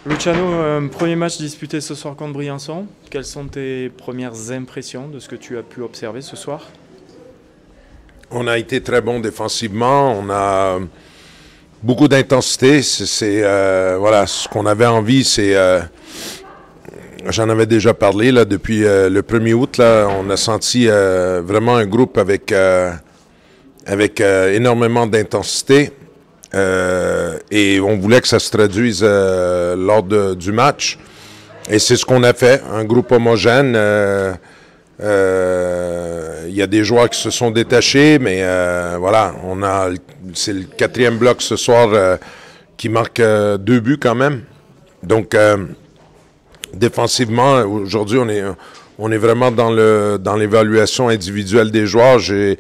Luciano, un premier match disputé ce soir contre Briançon. Quelles sont tes premières impressions de ce que tu as pu observer ce soir? On a été très bon défensivement. On a beaucoup d'intensité. Voilà, ce qu'on avait envie, c'est... J'en avais déjà parlé là, depuis le 1er août. Là, on a senti vraiment un groupe avec énormément d'intensité. Et on voulait que ça se traduise lors du match. Et c'est ce qu'on a fait, un groupe homogène. Il y a des joueurs qui se sont détachés, mais voilà, c'est le 4e bloc ce soir qui marque 2 buts quand même. Donc, défensivement, aujourd'hui, on est vraiment dans l'évaluation individuelle des joueurs. J'ai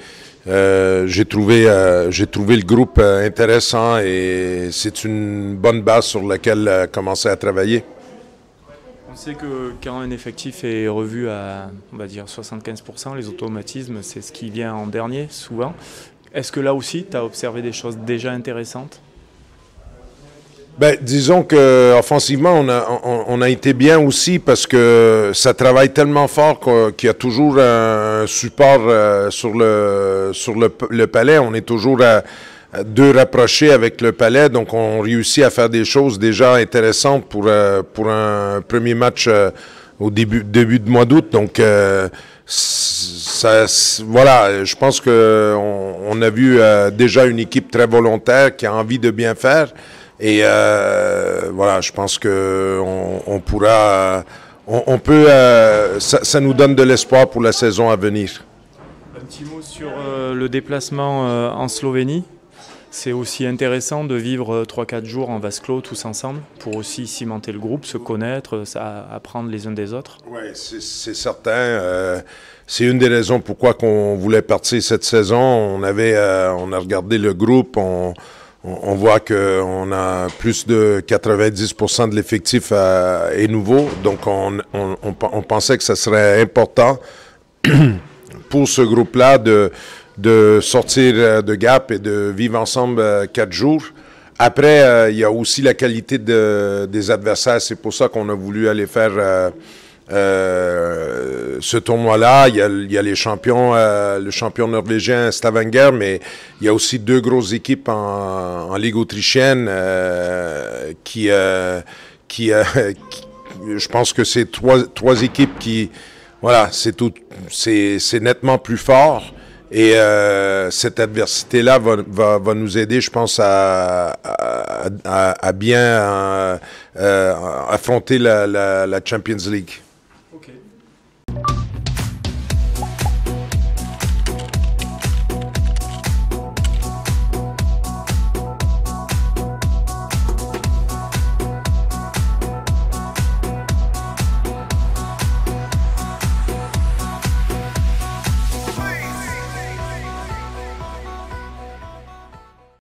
trouvé le groupe intéressant et c'est une bonne base sur laquelle commencer à travailler. On sait que quand un effectif est revu à, on va dire, 75%, les automatismes, c'est ce qui vient en dernier, souvent. Est-ce que là aussi, tu as observé des choses déjà intéressantes? Ben, disons que offensivement, on a été bien aussi parce que ça travaille tellement fort qu'il y a toujours un support sur le palais. On est toujours à 2 rapprochés avec le palais, donc on réussit à faire des choses déjà intéressantes pour un premier match au début de mois d'août. Donc voilà, je pense qu'on a vu déjà une équipe très volontaire qui a envie de bien faire. Et voilà, je pense que ça nous donne de l'espoir pour la saison à venir. Un petit mot sur le déplacement en Slovénie. C'est aussi intéressant de vivre 3-4 jours en vase clos tous ensemble pour aussi cimenter le groupe, se connaître, apprendre les uns des autres. Oui, c'est certain. C'est une des raisons pourquoi on voulait partir cette saison. On a regardé le groupe, on voit qu'on a plus de 90% de l'effectif est nouveau. Donc, on pensait que ça serait important pour ce groupe-là de sortir de Gap et de vivre ensemble 4 jours. Après, il y a aussi la qualité des adversaires. C'est pour ça qu'on a voulu aller faire ce tournoi-là. Il y a les champions, le champion norvégien Stavanger, mais il y a aussi 2 grosses équipes en Ligue autrichienne qui je pense que c'est trois équipes qui, voilà, c'est nettement plus fort. Et cette adversité-là va nous aider, je pense, à bien affronter la Champions League.